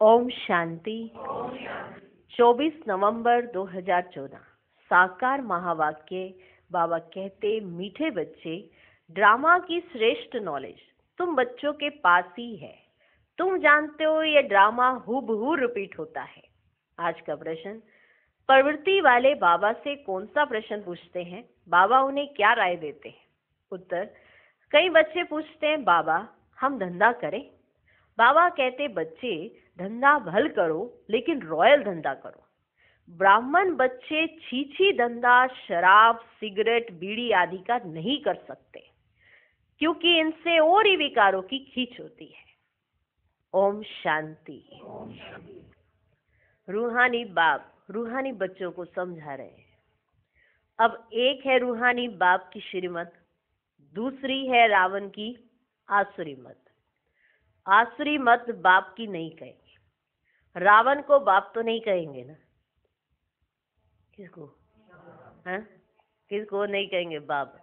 ओम शांति। 24 नवंबर 2014 साकार महावाक्य। बाबा कहते, मीठे बच्चे, ड्रामा की श्रेष्ठ नॉलेज तुम बच्चों के पास ही है। तुम जानते हो ये ड्रामा हूबहू रिपीट होता है। आज का प्रश्न, प्रवृत्ति वाले बाबा से कौन सा प्रश्न पूछते हैं, बाबा उन्हें क्या राय देते हैं? उत्तर, कई बच्चे पूछते हैं, बाबा हम धंधा करें? बाबा कहते, बच्चे धंधा भल करो लेकिन रॉयल धंधा करो। ब्राह्मण बच्चे छीछी धंधा शराब सिगरेट बीड़ी आदि का नहीं कर सकते, क्योंकि इनसे और ही विकारों की खींच होती है। ओम शांति। रूहानी बाप रूहानी बच्चों को समझा रहे हैं। अब एक है रूहानी बाप की श्रीमत, दूसरी है रावण की आसुरी मत। आसुरी मत बाप की नहीं कहेंगे, रावण को बाप तो नहीं कहेंगे ना। किसको? हाँ, किसको नहीं कहेंगे बाप?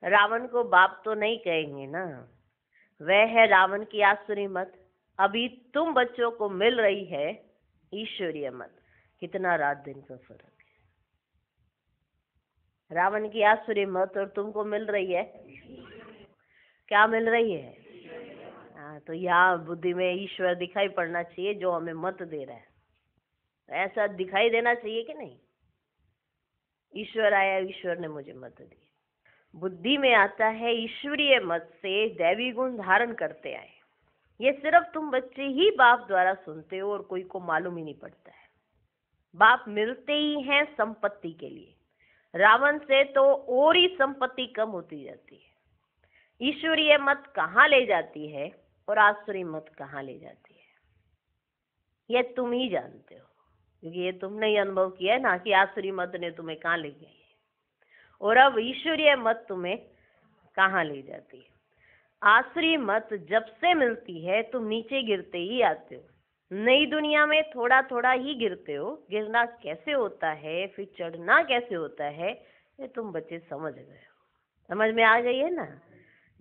रावण को बाप तो नहीं कहेंगे ना। वह है रावण की आसुरी मत। अभी तुम बच्चों को मिल रही है ईश्वरीय मत। कितना रात दिन का फर्क है। रावण की आसुरी मत और तुमको मिल रही है, क्या मिल रही है? हाँ, तो यहाँ बुद्धि में ईश्वर दिखाई पड़ना चाहिए जो हमें मत दे रहा है। ऐसा दिखाई देना चाहिए कि नहीं? ईश्वर आया, ईश्वर ने मुझे मत दी। बुद्धि में आता है ईश्वरीय मत से दैवी गुण धारण करते आए। ये सिर्फ तुम बच्चे ही बाप द्वारा सुनते हो और कोई को मालूम ही नहीं पड़ता है। बाप मिलते ही हैं संपत्ति के लिए। रावण से तो और ही संपत्ति कम होती जाती है। ईश्वरीय मत कहाँ ले जाती है और आसुरी मत कहाँ ले जाती है, ये तुम ही जानते हो, क्योंकि ये तुमने ही अनुभव किया है ना कि आसुरी मत ने तुम्हें कहाँ ले गई है और अब ईश्वरीय मत तुम्हें कहाँ ले जाती है। आसुरी मत जब से मिलती है तुम नीचे गिरते ही आते हो। नई दुनिया में थोड़ा थोड़ा ही गिरते हो। गिरना कैसे होता है, फिर चढ़ना कैसे होता है, ये तुम बच्चे समझ गए हो। समझ में आ गई है ना?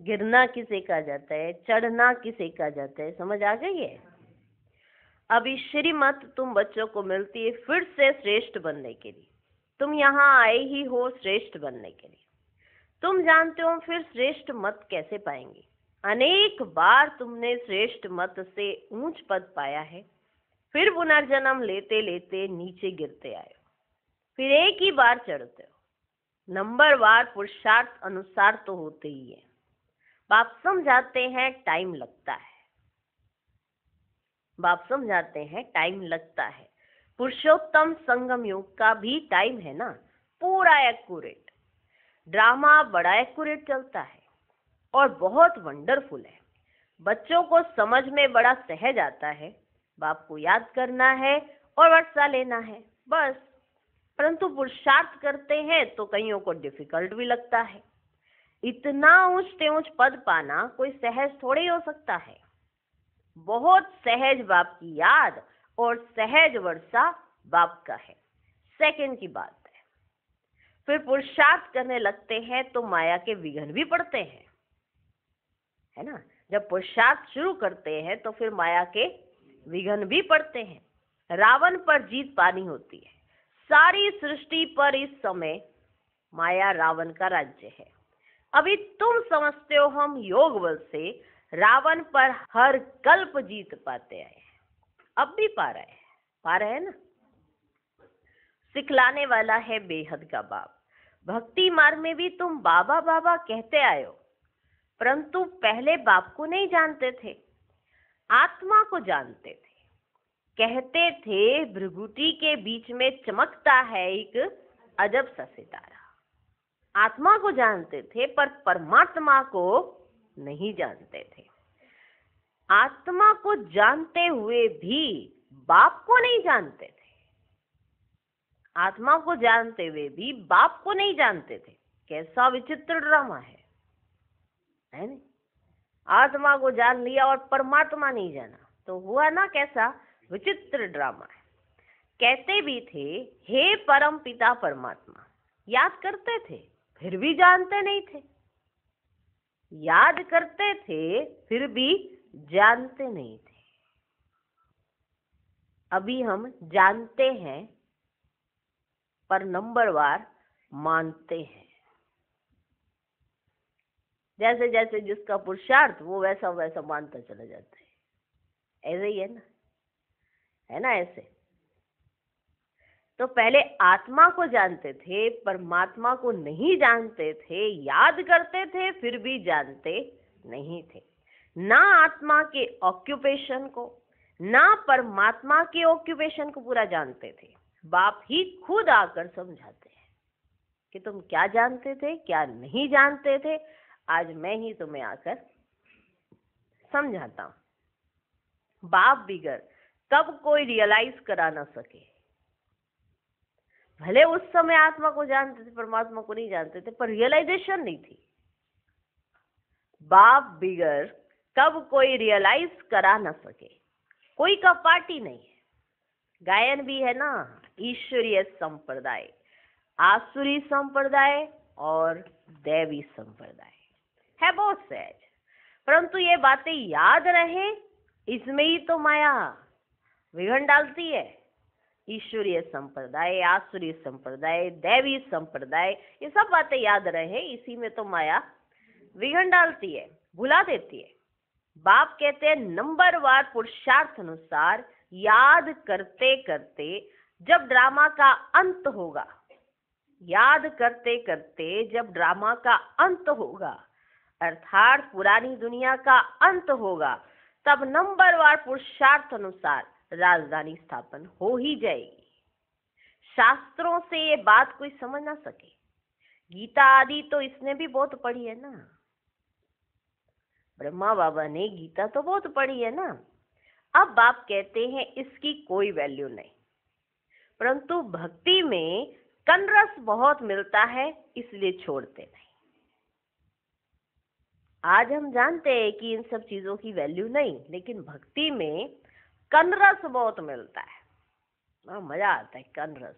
गिरना किसे कहा जाता है, चढ़ना किसे कहा जाता है, समझ आ गई है? अब ईश्वरी मत तुम बच्चों को मिलती है फिर से श्रेष्ठ बनने के लिए। तुम यहाँ आए ही हो श्रेष्ठ बनने के लिए। तुम जानते हो फिर श्रेष्ठ मत कैसे पाएंगे। अनेक बार तुमने श्रेष्ठ मत से ऊंच पद पाया है, फिर पुनर्जन्म लेते लेते नीचे गिरते आए हो, फिर एक ही बार चढ़ते हो। नंबरवार पुरुषार्थ अनुसार तो होते ही है। बाप समझाते हैं टाइम लगता है। बाप समझाते हैं टाइम लगता है। पुरुषोत्तम संगम युग का भी टाइम है ना, पूरा एक्यूरेट। ड्रामा बड़ा एक्यूरेट चलता है और बहुत वंडरफुल है। बच्चों को समझ में बड़ा सहज आता है। बाप को याद करना है और वर्षा लेना है, बस। परंतु पुरुषार्थ करते हैं तो कईयों को डिफिकल्ट भी लगता है। इतना ऊंच से ऊंच पद पाना कोई सहज थोड़े ही हो सकता है। बहुत सहज बाप की याद और सहज वर्षा बाप का है, सेकंड की बात है। फिर पुरुषार्थ करने लगते हैं तो माया के विघ्न भी पड़ते हैं, है ना। जब पुरुषार्थ शुरू करते हैं तो फिर माया के विघ्न भी पड़ते हैं। रावण पर जीत पानी होती है। सारी सृष्टि पर इस समय माया रावण का राज्य है। अभी तुम समझते हो हम योग बल से रावण पर हर कल्प जीत पाते आए हैं। अब भी पा रहे हैं ना। सिखलाने वाला है बेहद का बाप। भक्ति मार्ग में भी तुम बाबा बाबा कहते आए हो, परंतु पहले बाप को नहीं जानते थे, आत्मा को जानते थे। कहते थे भृगुटी के बीच में चमकता है एक अजब सा सितारा। आत्मा को जानते थे पर परमात्मा को नहीं जानते थे। आत्मा को जानते हुए भी बाप को नहीं जानते थे। आत्मा को जानते हुए भी बाप को नहीं जानते थे। कैसा विचित्र ड्रामा है नहीं? आत्मा को जान लिया और परमात्मा नहीं जाना, तो हुआ ना कैसा विचित्र ड्रामा है। कहते भी थे हे परम पिता परमात्मा, याद करते थे फिर भी जानते नहीं थे। याद करते थे फिर भी जानते नहीं थे। अभी हम जानते हैं पर नंबरवार मानते हैं। जैसे जैसे जिसका पुरुषार्थ वो वैसा वैसा मानता चला जाता है। ऐसे ही है ना ऐसे। तो पहले आत्मा को जानते थे, परमात्मा को नहीं जानते थे, याद करते थे फिर भी जानते नहीं थे। ना आत्मा के ऑक्यूपेशन को ना परमात्मा के ऑक्यूपेशन को पूरा जानते थे। बाप ही खुद आकर समझाते हैं कि तुम क्या जानते थे क्या नहीं जानते थे, आज मैं ही तुम्हें आकर समझाता हूं। बाप बिगर कब कोई रियलाइज करा ना सके। भले उस समय आत्मा को जानते थे परमात्मा को नहीं जानते थे, पर रियलाइजेशन नहीं थी। बाप बिगर कब कोई रियलाइज करा ना सके। कोई का पार्टी नहीं है। गायन भी है ना, ईश्वरीय संप्रदाय, आसुरी संप्रदाय और दैवी संप्रदाय है, बहुत सहज। परंतु ये बातें याद रहे, इसमें ही तो माया विघन डालती है। ईश्वरीय संप्रदाय, आसुरी संप्रदाय, दैवी संप्रदाय, ये सब बातें याद रहे, इसी में तो माया विघन डालती है, भुला देती है। बाप कहते हैं नंबरवार पुरुषार्थ अनुसार याद करते करते जब ड्रामा का अंत होगा, याद करते करते जब ड्रामा का अंत होगा, अर्थात पुरानी दुनिया का अंत होगा, तब नंबरवार पुरुषार्थ अनुसार राजधानी स्थापन हो ही जाएगी। शास्त्रों से ये बात कोई समझ ना सके। गीता आदि तो इसने भी बहुत पढ़ी है ना, ब्रह्मा बाबा ने गीता तो बहुत पढ़ी है ना। अब बाप कहते हैं इसकी कोई वैल्यू नहीं, परंतु भक्ति में कनरस बहुत मिलता है, इसलिए छोड़ते नहीं। आज हम जानते हैं कि इन सब चीजों की वैल्यू नहीं, लेकिन भक्ति में कनरस बहुत मिलता है। मजा आता है, कनरस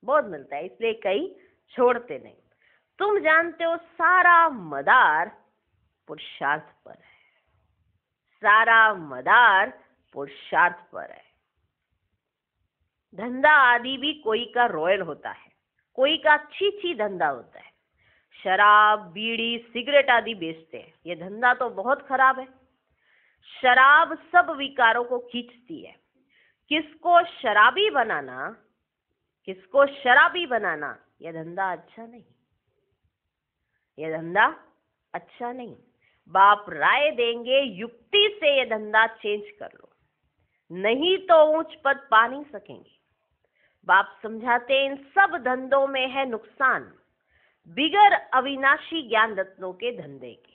बहुत मिलता है, इसलिए कई छोड़ते नहीं। तुम जानते हो सारा मदार पुरुषार्थ पर है, सारा मदार पुरुषार्थ पर है। धंधा आदि भी कोई का रॉयल होता है, कोई का अच्छी धंधा होता है। शराब, बीड़ी, सिगरेट आदि बेचते हैं, ये धंधा तो बहुत खराब है। शराब सब विकारों को खींचती है। किसको शराबी बनाना, यह धंधा अच्छा नहीं, यह धंधा अच्छा नहीं। बाप राय देंगे युक्ति से यह धंधा चेंज कर लो, नहीं तो ऊंच पद पा नहीं सकेंगे। बाप समझाते इन सब धंधों में है नुकसान, बिगर अविनाशी ज्ञान रत्नों के धंधे के।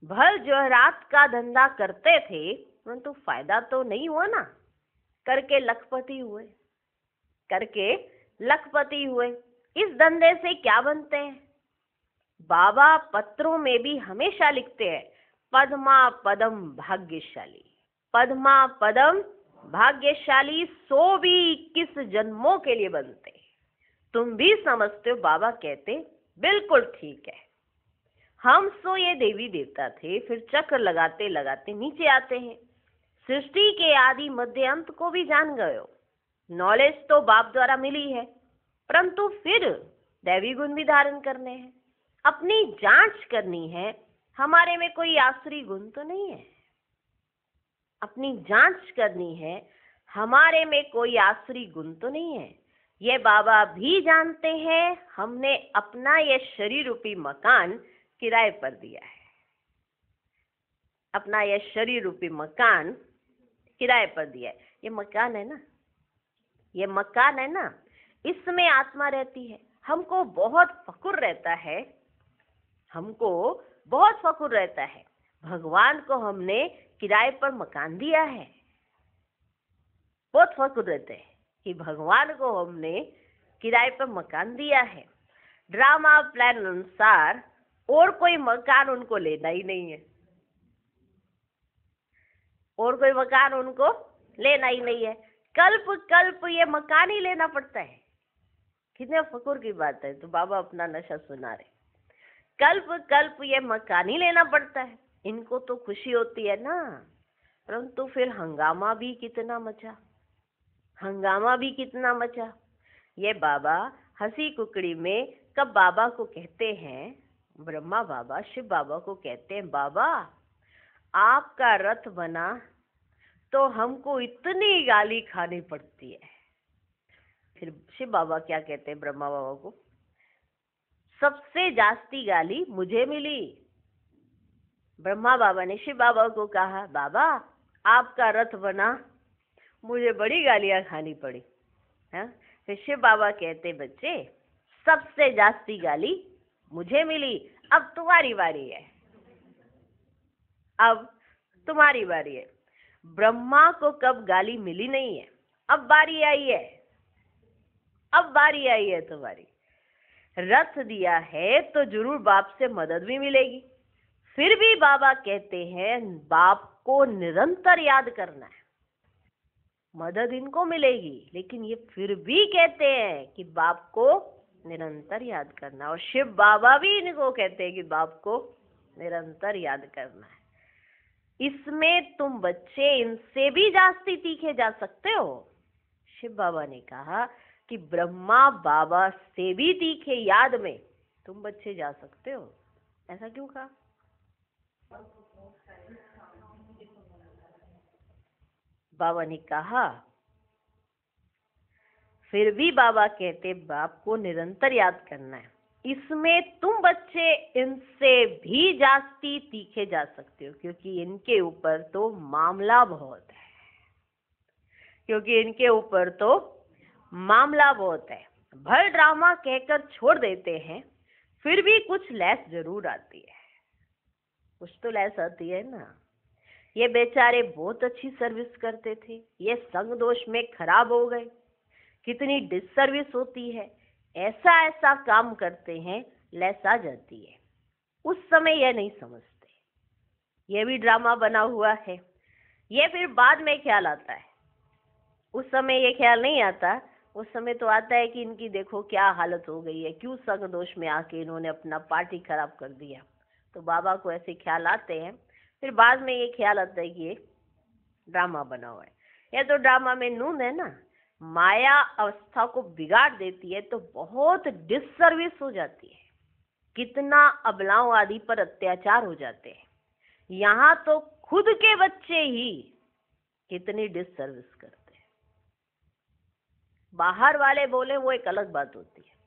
भल जवाहरात का धंधा करते थे, परंतु फायदा तो नहीं हुआ ना, करके लखपति हुए। इस धंधे से क्या बनते हैं? बाबा पत्रों में भी हमेशा लिखते हैं पद्मा पदम भाग्यशाली, पद्मा पदम भाग्यशाली, 100 भी 21 जन्मों के लिए बनते। तुम भी समझते हो, बाबा कहते बिल्कुल ठीक है। हम सो ये देवी देवता थे, फिर चक्र लगाते लगाते नीचे आते हैं। सृष्टि के आदि मध्य अंत को भी जान गए हो। नॉलेज तो बाप द्वारा मिली है, परंतु फिर दैवी गुण भी धारण करने हैं, अपनी जांच करनी है। हमारे में कोई आसुरी गुण तो नहीं है, अपनी जांच करनी है। हमारे में कोई आसुरी गुण तो नहीं है, ये बाबा भी जानते हैं। हमने अपना ये शरीर रूपी मकान किराए पर दिया है, अपना ये शरीर रूपी मकान किराए पर दिया है। ये मकान है ना, ये मकान है ना, इसमें आत्मा रहती है। हमको बहुत फक्र रहता है, हमको बहुत फक्र रहता है। भगवान को हमने किराए पर मकान दिया है, बहुत फक्र रहते हैं कि भगवान को हमने किराए पर मकान दिया है। ड्रामा प्लान अनुसार और कोई मकान उनको लेना ही नहीं है, और कोई मकान उनको लेना ही नहीं है। कल्प कल्प ये मकान ही लेना पड़ता है। कितने फक्र की बात है। तो बाबा अपना नशा सुना रहे, कल्प कल्प ये मकान ही लेना पड़ता है। इनको तो खुशी होती है ना, परंतु फिर हंगामा भी कितना मचा, हंगामा भी कितना मचा। ये बाबा हंसी कुकड़ी में कब बाबा को कहते हैं, ब्रह्मा बाबा शिव बाबा को कहते हैं, बाबा आपका रथ बना तो हमको इतनी गाली खानी पड़ती है। फिर शिव बाबा क्या कहते हैं ब्रह्मा बाबा को, सबसे जास्ती गाली मुझे मिली। ब्रह्मा बाबा ने शिव बाबा को कहा, बाबा आपका रथ बना, मुझे बड़ी गालियां खानी पड़ी है। फिर शिव बाबा कहते, बच्चे सबसे जास्ती गाली मुझे मिली, अब तुम्हारी बारी है, अब तुम्हारी बारी है। ब्रह्मा को कब गाली मिली नहीं है, अब बारी आई है, अब बारी आई है तुम्हारी। रथ दिया है तो जरूर बाप से मदद भी मिलेगी। फिर भी बाबा कहते हैं बाप को निरंतर याद करना है, मदद इनको मिलेगी, लेकिन ये फिर भी कहते हैं कि बाप को निरंतर याद करना। और शिव बाबा भी इनको कहते हैं कि बाप को निरंतर याद करना है। इसमें तुम बच्चे इनसे भी जास्ती तीखे जा सकते हो। शिव बाबा ने कहा कि ब्रह्मा बाबा से भी तीखे याद में तुम बच्चे जा सकते हो। ऐसा क्यों कहा? बाबा ने कहा, फिर भी बाबा कहते बाप को निरंतर याद करना है। इसमें तुम बच्चे इनसे भी जास्ती तीखे जा सकते हो, क्योंकि इनके ऊपर तो मामला बहुत है, क्योंकि इनके ऊपर तो मामला बहुत है। भर ड्रामा कहकर छोड़ देते हैं, फिर भी कुछ लैस जरूर आती है, कुछ तो लैस आती है ना। ये बेचारे बहुत अच्छी सर्विस करते थे, ये संग दोष में खराब हो गए, कितनी डिससर्विस होती है, ऐसा ऐसा काम करते हैं, लैस आ जाती है। उस समय यह नहीं समझते, यह भी ड्रामा बना हुआ है। ये फिर बाद में ख्याल आता है, उस समय ये ख्याल नहीं आता। उस समय तो आता है कि इनकी देखो क्या हालत हो गई है, क्यों संग दोष में आके इन्होंने अपना पार्टी खराब कर दिया। तो बाबा को ऐसे ख्याल आते हैं, फिर बाद में ये ख्याल आता है कि ये ड्रामा बना हुआ है। यह तो ड्रामा में नून है ना, माया अवस्था को बिगाड़ देती है तो बहुत डिससर्विस हो जाती है, कितना अबलाओं आदि पर अत्याचार हो जाते हैं। यहाँ तो खुद के बच्चे ही कितनी डिससर्विस करते हैं। बाहर वाले बोले वो एक अलग बात होती है,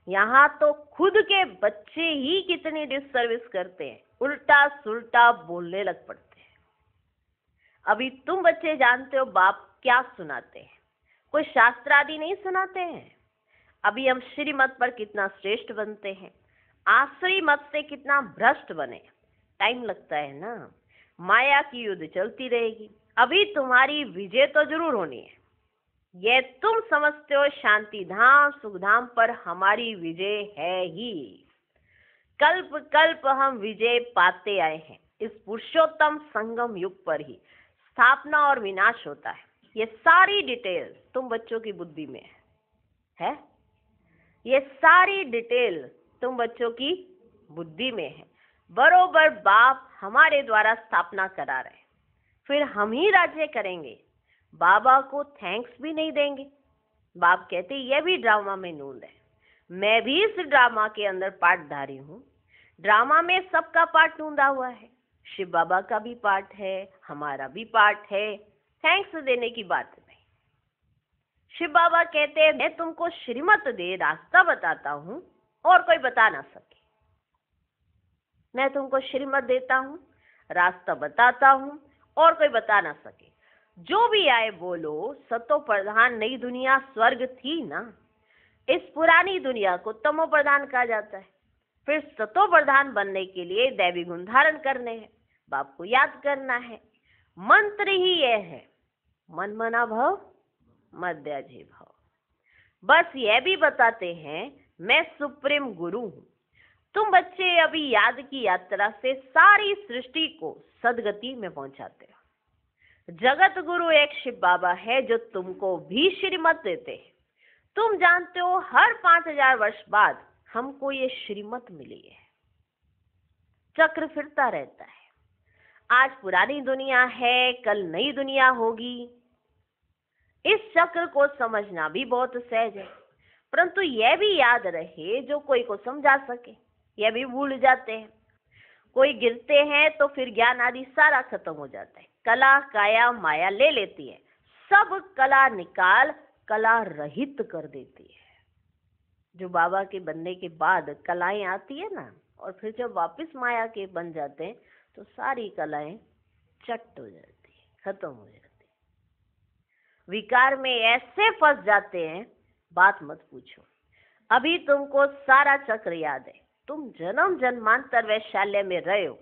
यहाँ तो खुद के बच्चे ही कितनी डिससर्विस करते हैं, उल्टा सुल्टा बोलने लग पड़ते हैं। अभी तुम बच्चे जानते हो बाप क्या सुनाते हैं, कोई शास्त्र आदि नहीं सुनाते हैं। अभी हम श्रीमत पर कितना श्रेष्ठ बनते हैं, आश्री मत से कितना भ्रष्ट बने। टाइम लगता है ना, माया की युद्ध चलती रहेगी। अभी तुम्हारी विजय तो जरूर होनी है, ये तुम समझते हो शांति धाम सुख धाम पर हमारी विजय है ही। कल्प कल्प हम विजय पाते आए हैं, इस पुरुषोत्तम संगम युग पर ही स्थापना और विनाश होता है। ये सारी डिटेल तुम बच्चों की बुद्धि में है, ये सारी डिटेल तुम बच्चों की बुद्धि में है। बरोबर बाप हमारे द्वारा स्थापना करा रहे, फिर हम ही राज्य करेंगे, बाबा को थैंक्स भी नहीं देंगे। बाप कहते यह भी ड्रामा में नूंद है, मैं भी इस ड्रामा के अंदर पार्टधारी हूँ। ड्रामा में सबका पार्ट नूंदा हुआ है, शिव बाबा का भी पार्ट है, हमारा भी पार्ट है। थैंक्स देने की बात नहीं। शिव बाबा कहते हैं मैं तुमको श्रीमत दे रास्ता बताता हूँ और कोई बता ना सके। मैं तुमको श्रीमत देता हूँ, रास्ता बताता हूँ और कोई बता ना सके। जो भी आए बोलो, सतो प्रधान नई दुनिया स्वर्ग थी ना, इस पुरानी दुनिया को तमो प्रधान कहा जाता है। फिर सतो प्रधान बनने के लिए दैवी गुण धारण करने हैं, बाप को याद करना है। मंत्र ही यह है, मन मना भव मध्याजी भव। बस यह भी बताते हैं मैं सुप्रीम गुरु हूँ। तुम बच्चे अभी याद की यात्रा से सारी सृष्टि को सदगति में पहुंचाते हो। जगत गुरु एक शिव बाबा है जो तुमको भी श्रीमत देते हैं। तुम जानते हो हर 5000 वर्ष बाद हमको ये श्रीमत मिली है। चक्र फिरता रहता है, आज पुरानी दुनिया है, कल नई दुनिया होगी। इस चक्र को समझना भी बहुत सहज है, परंतु यह भी याद रहे जो कोई को समझा सके, यह भी भूल जाते हैं। कोई गिरते हैं तो फिर ज्ञान आदि सारा खत्म हो जाता है। कला काया माया ले लेती है, सब कला निकाल कला रहित कर देती है। जो बाबा के बनने के बाद कलाएं आती है ना, और फिर जब वापस माया के बन जाते हैं तो सारी कलाएं चट हो जाती है, खत्म हो जाती है। विकार में ऐसे फंस जाते हैं, बात मत पूछो। अभी तुमको सारा चक्र याद है, तुम जन्म जन्मांतर वैशाल्य में रहे हो,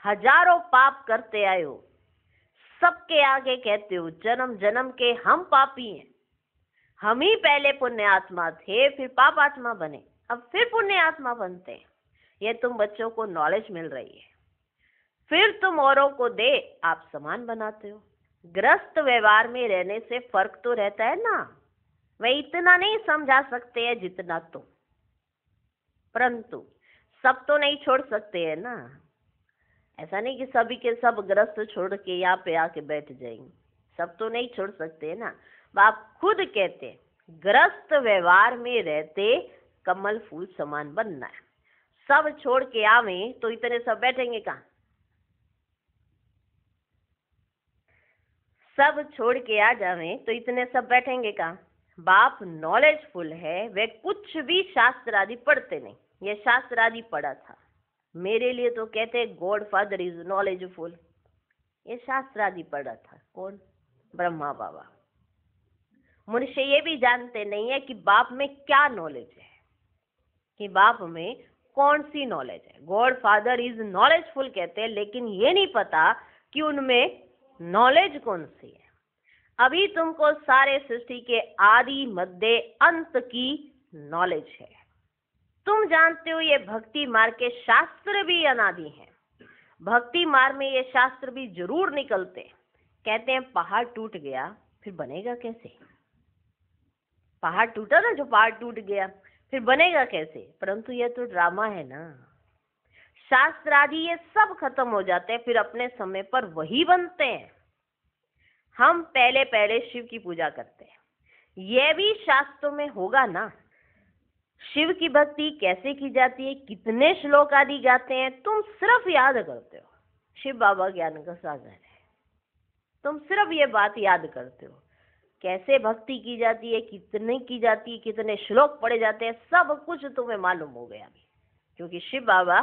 हजारों पाप करते आए हो, सबके आगे कहते हो जन्म जन्म के हम पापी हैं, हम ही पहले पुण्य आत्मा थे फिर पाप आत्मा बने, अब फिर पुण्य आत्मा बनते हैं। ये तुम बच्चों को नॉलेज मिल रही है, फिर तुम औरों को दे आप समान बनाते हो। ग्रस्त व्यवहार में रहने से फर्क तो रहता है ना। वे इतना नहीं समझा सकते हैं जितना तुम, परंतु सब तो नहीं छोड़ सकते हैं ना। ऐसा नहीं कि सभी के सब ग्रस्त छोड़ के यहाँ पे आके बैठ जाएंगे, सब तो नहीं छोड़ सकते है ना। आप खुद कहते हैं ग्रस्त व्यवहार में रहते कमल फूल समान बनना है। सब छोड़ के आवे तो इतने सब बैठेंगे कहाँ? सब छोड़ के आ जावे तो इतने सब बैठेंगे कहाँ? बाप नॉलेजफुल है, वे कुछ भी शास्त्र आदि पढ़ते नहीं। ये शास्त्र आदि पढ़ा था, मेरे लिए तो कहते गॉड फादर इज नॉलेजफुल। ये शास्त्र आदि पढ़ा था कौन? ब्रह्मा बाबा। मनुष्य ये भी जानते नहीं है कि बाप में क्या नॉलेज है, कि बाप में कौन सी नॉलेज है। गॉड फादर इज नॉलेजफुल कहते हैं, लेकिन ये नहीं पता कि उनमें नॉलेज कौन सी है। अभी तुमको सारे सृष्टि के आदि मध्य अंत की नॉलेज है। तुम जानते हो ये भक्ति मार्ग के शास्त्र भी अनादि हैं। भक्ति मार्ग में ये शास्त्र भी जरूर निकलते। कहते हैं पहाड़ टूट गया फिर बनेगा कैसे? पहाड़ टूटा ना, जो पहाड़ टूट गया फिर बनेगा कैसे? परंतु ये तो ड्रामा है ना। शास्त्र आदि ये सब खत्म हो जाते हैं, फिर अपने समय पर वही बनते हैं। हम पहले पहले शिव की पूजा करते हैं, यह भी शास्त्रों में होगा ना। शिव की भक्ति कैसे की जाती है, कितने श्लोक आदि गाते हैं, तुम सिर्फ याद करते हो। शिव बाबा ज्ञान का सागर है, तुम सिर्फ ये बात याद करते हो। कैसे भक्ति की जाती है, कितने की जाती है, कितने श्लोक पढ़े जाते हैं, सब कुछ तुम्हें मालूम हो गया अभी, क्योंकि शिव बाबा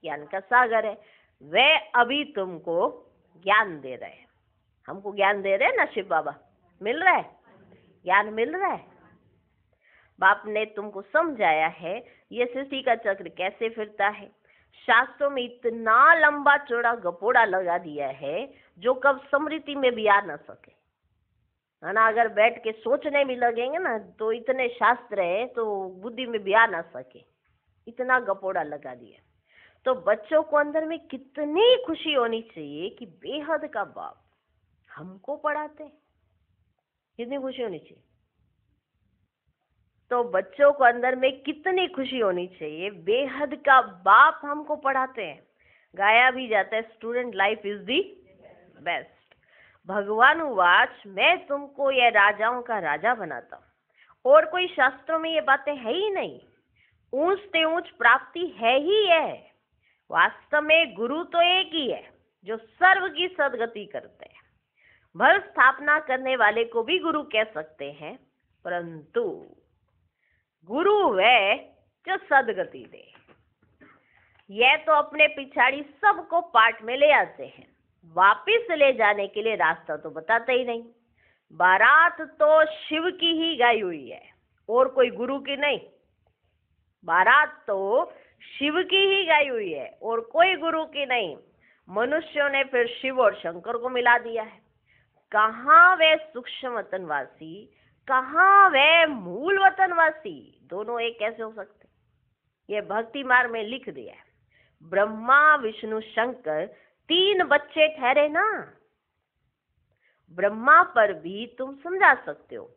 ज्ञान का सागर है। वे अभी तुमको ज्ञान दे रहे हैं, हमको ज्ञान दे रहे हैं ना। शिव बाबा मिल रहा है, ज्ञान मिल रहा है। बाप ने तुमको समझाया है ये सृष्टि का चक्र कैसे फिरता है। शास्त्रों में इतना लंबा चौड़ा गपोड़ा लगा दिया है जो कब स्मृति में भी आ न सके, है ना। अगर बैठ के सोचने में लगेंगे ना तो इतने शास्त्र है तो बुद्धि में भी आ ना सके, इतना गपोड़ा लगा दिया। तो बच्चों को अंदर में कितनी खुशी होनी चाहिए कि बेहद का बाप हमको पढ़ाते, कितनी खुशी होनी चाहिए। तो बच्चों को अंदर में कितनी खुशी होनी चाहिए, बेहद का बाप हमको पढ़ाते हैं। गाया भी जाता है student life is the best. भगवान वाच मैं तुमको ये राजाओं का राजा बनाता हूँ। और कोई शास्त्रों में ये बातें है ही नहीं। ऊंच से ऊंच प्राप्ति है ही है। वास्तव में गुरु तो एक ही है जो सर्व की सदगति करते हैं। भल स्थापना करने वाले को भी गुरु कह सकते हैं, परंतु गुरु वह जो सदगति दे। यह तो अपने पिछाड़ी सबको पाठ में ले आते हैं, वापिस ले जाने के लिए रास्ता तो बताते ही नहीं। बारात तो शिव की ही गाई हुई है और कोई गुरु की नहीं। बारात तो शिव की ही गाई हुई है और कोई गुरु की नहीं। मनुष्यों ने फिर शिव और शंकर को मिला दिया है। कहाँ वे सूक्ष्म वतनवासी, कहाँ वे मूल वतनवासी, दोनों एक कैसे हो सकते? ये भक्ति मार्ग में लिख दिया है। ब्रह्मा विष्णु शंकर तीन बच्चे ठहरे ना। ब्रह्मा पर भी तुम समझा सकते हो,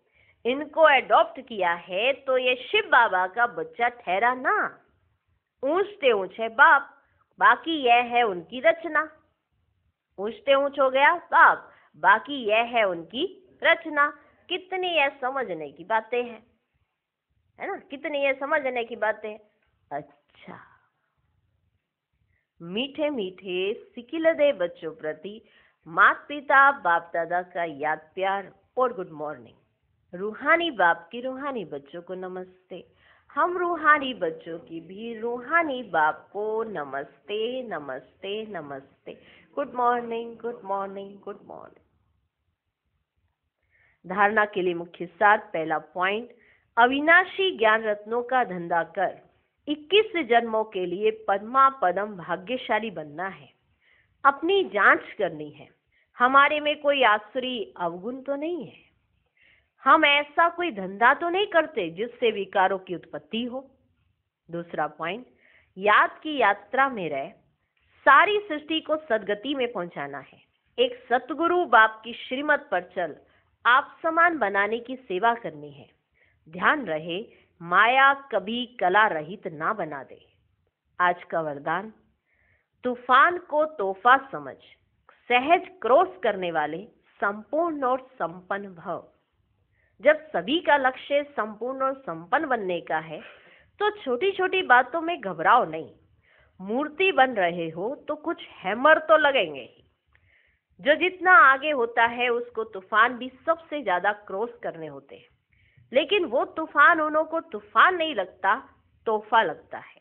इनको एडॉप्ट किया है तो ये शिव बाबा का बच्चा ठहरा ना। ऊंच से ऊंच है बाप, बाकी यह है उनकी रचना। ऊंचते ऊंच हो गया बाप, बाकी यह है उनकी रचना। कितनी यह समझने की बातें हैं, है ना, कितनी यह समझने की बातें। अच्छा, मीठे मीठे सिकिलदे बच्चों प्रति माता पिता बाप दादा का याद प्यार और गुड मॉर्निंग। रूहानी बाप की रूहानी बच्चों को नमस्ते। हम रूहानी बच्चों की भी रूहानी बाप को नमस्ते नमस्ते नमस्ते। Good morning good morning good morning. धारणा के लिए मुख्य सार। पहला पॉइंट, अविनाशी ज्ञान रत्नों का धंधा कर 21 जन्मों के लिए पद्मा पदम भाग्यशाली बनना है। अपनी जांच करनी है, हमारे में कोई आसुरी अवगुण तो नहीं है। हम ऐसा कोई धंधा तो नहीं करते जिससे विकारों की उत्पत्ति हो। दूसरा पॉइंट, याद की यात्रा में रह सारी सृष्टि को सदगति में पहुंचाना है। एक सतगुरु बाप की श्रीमत पर चल आप समान बनाने की सेवा करनी है। ध्यान रहे, माया कभी कला रहित ना बना दे। आज का वरदान, तूफान को तोहफा समझ, सहज क्रॉस करने वाले संपूर्ण और संपन्न भव। जब सभी का लक्ष्य संपूर्ण और संपन्न बनने का है तो छोटी छोटी बातों में घबराओ नहीं। मूर्ति बन रहे हो तो कुछ हैमर तो लगेंगे ही। जो जितना आगे होता है उसको तूफान भी सबसे ज्यादा क्रॉस करने होते हैं, लेकिन वो तूफान उन्हों को तूफान नहीं लगता, तोहफा लगता है।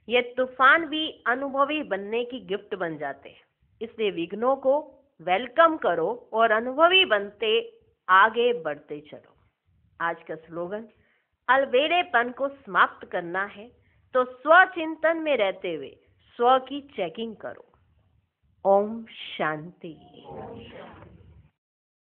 ये तूफान भी अनुभवी बनने की गिफ्ट बन जाते हैं। इसलिए विघ्नों को वेलकम करो और अनुभवी बनते आगे बढ़ते चलो। आज का स्लोगन, अलबेड़ेपन को समाप्त करना है तो स्वचिंतन में रहते हुए स्व की चेकिंग करो। ओम शांति।